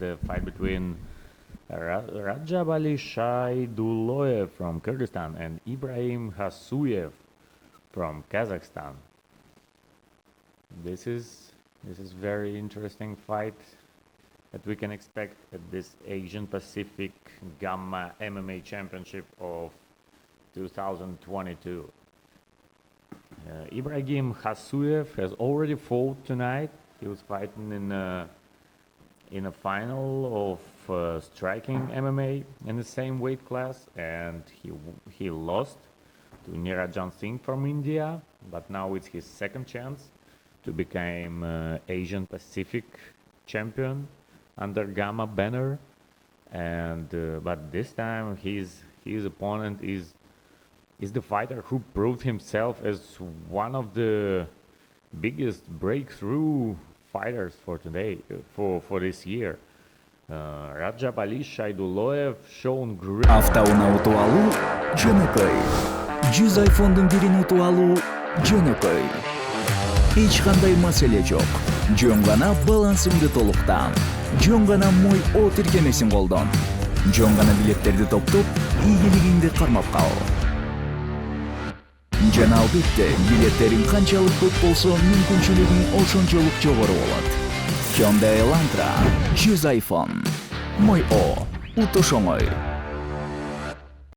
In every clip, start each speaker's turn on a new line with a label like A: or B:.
A: the fight between RADJABALI from Kyrgyzstan and Ibrahim Hasuyev from Kazakhstan. This is very interesting fight that we can expect at this Asian Pacific Gamma MMA Championship of 2022. Ibrahim Hasuyev has already fought tonight. He was fighting in a final of striking MMA in the same weight class, and he lost to Nirajan Singh from India. But now it's his second chance to become Asian Pacific champion under Gamma banner, and but this time his opponent is the fighter who proved himself as one of the biggest breakthrough fighters for today, for this year. Раджабали Шайдуллоев shown great.
B: Автауна утуп алуу жөнөкөй. 100 айфондун бирин утуп алуу жөнөкөй. Эч кандай маселе жок. Жөн гана балансыңды толуктан. Жөн гана мой О тиркемесин колдон. Жөн гана билеттерди топтоп, ийгилигиңди кармап кал. Жана албетте, билеттериң канчалык көп болсо, мүмкүнчүлүгүң ошончолук жогору болот. Hyundai Elantra, 100 iPhone. Мой О, утушоңой.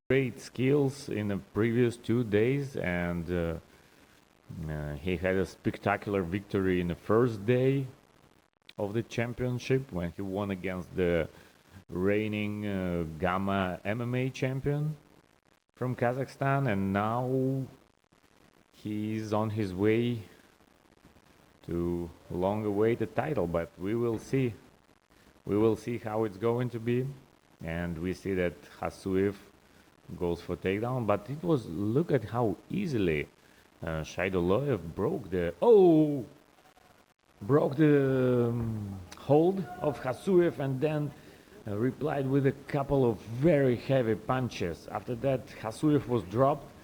A: Great skills in the previous 2 days, and he had a spectacular victory in the first day of the championship when he won against the reigning Gamma MMA champion from Kazakhstan, and now he's on his way to long-awaited title. But we will see how it's going to be, and we see that Hasuyev goes for takedown. But it was, look at how easily Shaidulloyev broke the hold of Hasuyev, and then replied with a couple of very heavy punches. After that, Hasuyev was dropped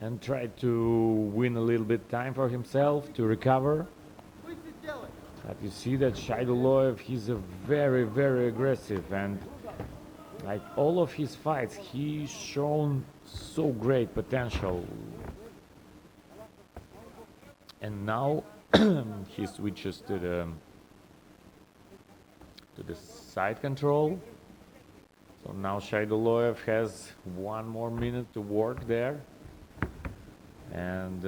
A: and tried to win a little bit time for himself to recover. But you see that Shaidulloyev, he's a very, very aggressive, and like all of his fights, he's shown so great potential. And now he switches to the side control. So now Shaidulloyev has 1 more minute to work there, and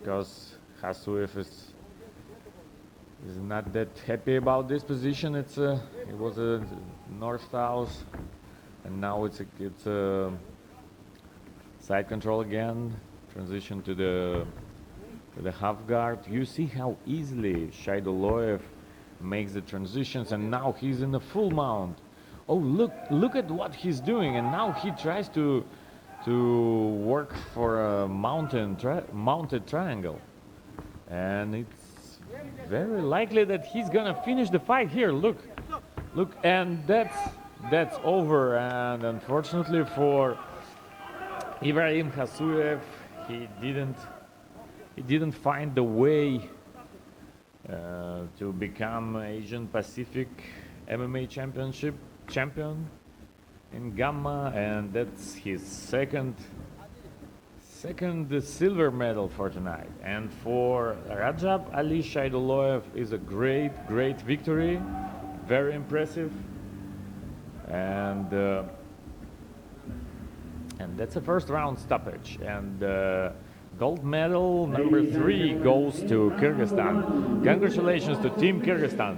A: because Hasuyev is not that happy about this position. It was a north-south, and now it's a side control again. Transition to the half guard. You see how easily Shaidulloyev makes the transitions, and now he's in a full mount. Oh, look at what he's doing, and now he tries to work for a mounted triangle, and it's very likely that he's gonna finish the fight here. Look, and that's over. And unfortunately for Ibrahim Hasuyev, he didn't find the way to become Asian Pacific MMA champion in Gamma, and that's his second silver medal for tonight. And for RADJABALI, Shaidulloyev is a great victory, very impressive, and that's a first round stoppage. And gold medal number 3 goes to Kyrgyzstan. Congratulations to Team Kyrgyzstan.